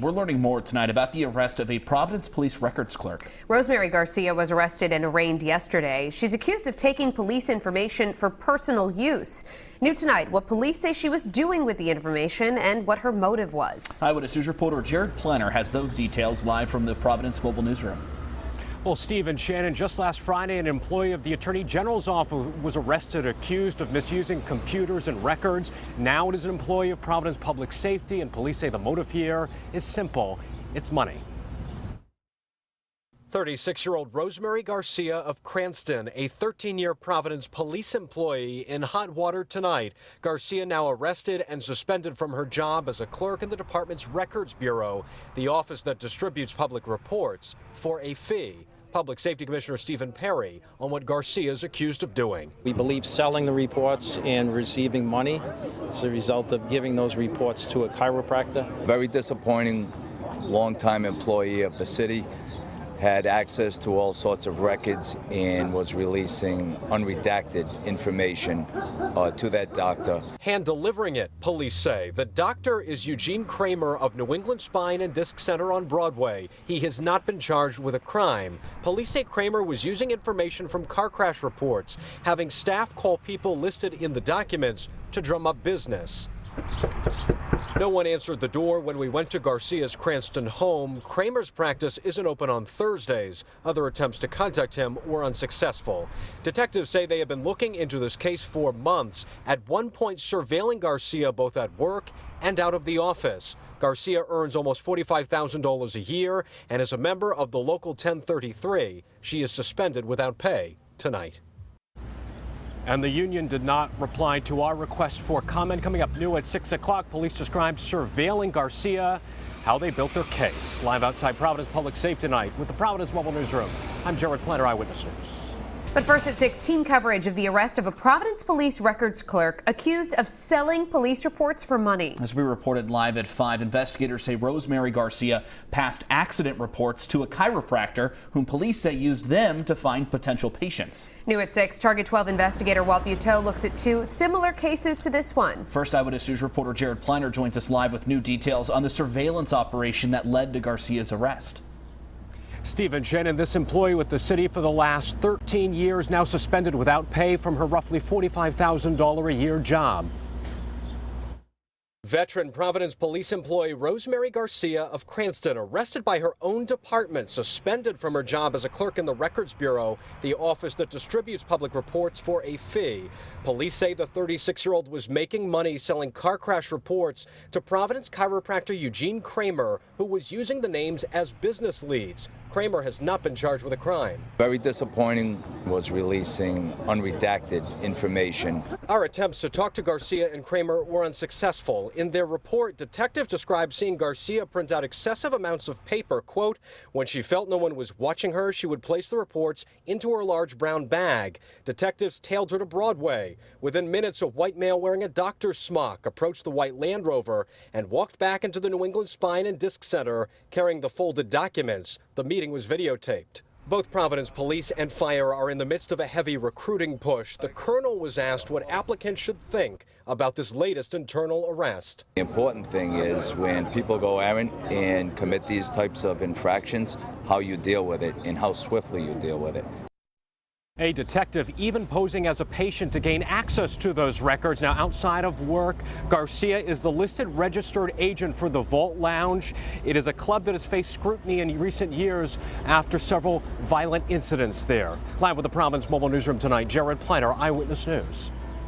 We're learning more tonight about the arrest of a Providence police records clerk. Rosemery Garcia was arrested and arraigned yesterday. She's accused of taking police information for personal use. New tonight, what police say she was doing with the information and what her motive was. Eyewitness News reporter Jared Planner has those details live from the Providence Mobile Newsroom. Well, Steve and Shannon, just last Friday, an employee of the Attorney General's office was arrested, accused of misusing computers and records. Now it is an employee of Providence Public Safety, and police say the motive here is simple. It's money. 36-year-old Rosemery Garcia of Cranston, a 13-year Providence police employee, in hot water tonight. Garcia now arrested and suspended from her job as a clerk in the department's Records Bureau, the office that distributes public reports, for a fee. Public Safety Commissioner Stephen Perry on what Garcia is accused of doing. We believe selling the reports and receiving money as a result of giving those reports to a chiropractor. Very disappointing. Longtime employee of the city, had access to all sorts of records and was releasing unredacted information to that doctor. Hand delivering it, police say. The doctor is Eugene Kramer of New England Spine and Disc Center on Broadway. He has not been charged with a crime. Police say Kramer was using information from car crash reports, having staff call people listed in the documents to drum up business. No one answered the door when we went to Garcia's Cranston home. Kramer's practice isn't open on Thursdays. Other attempts to contact him were unsuccessful. Detectives say they have been looking into this case for months, at one point surveilling Garcia both at work and out of the office. Garcia earns almost $45,000 a year and is a member of the local 1033. She is suspended without pay tonight. And the union did not reply to our request for comment. Coming up new at 6 o'clock, police described surveilling Garcia, how they built their case. Live outside Providence Public Safety tonight with the Providence Mobile Newsroom. I'm Jared Planner, Eyewitness News. But first at 16, coverage of the arrest of a Providence police records clerk accused of selling police reports for money. As we reported live at 5, investigators say Rosemery Garcia passed accident reports to a chiropractor whom police say used them to find potential patients. New at 6, Target 12 investigator Walt Buteau looks at 2 similar cases to this one. First, Eyewitness News reporter Jared Planner joins us live with new details on the surveillance operation that led to Garcia's arrest. Steve and Shannon, this employee with the city for the last 13 years, now suspended without pay from her roughly $45,000 a year job. Veteran Providence police employee Rosemery Garcia of Cranston, arrested by her own department, suspended from her job as a clerk in the Records Bureau, the office that distributes public reports, for a fee. Police say the 36-year-old was making money selling car crash reports to Providence chiropractor Eugene Kramer, who was using the names as business leads. Kramer has not been charged with a crime. Very disappointing. Was releasing unredacted information. Our attempts to talk to Garcia and Kramer were unsuccessful. In their report, detectives described seeing Garcia print out excessive amounts of paper. Quote, when she felt no one was watching her, she would place the reports into her large brown bag. Detectives tailed her to Broadway. Within minutes, a white male wearing a doctor's smock approached the white Land Rover and walked back into the New England Spine and Disc Center carrying the folded documents. The meeting was videotaped. Both Providence Police and Fire are in the midst of a heavy recruiting push. The colonel was asked what applicants should think about this latest internal arrest. The important thing is when people go errant and commit these types of infractions, how you deal with it and how swiftly you deal with it. A detective even posing as a patient to gain access to those records. Now, outside of work, Garcia is the listed registered agent for the Vault Lounge. It is a club that has faced scrutiny in recent years after several violent incidents there. Live with the Providence Mobile Newsroom tonight, Jared Planner, Eyewitness News.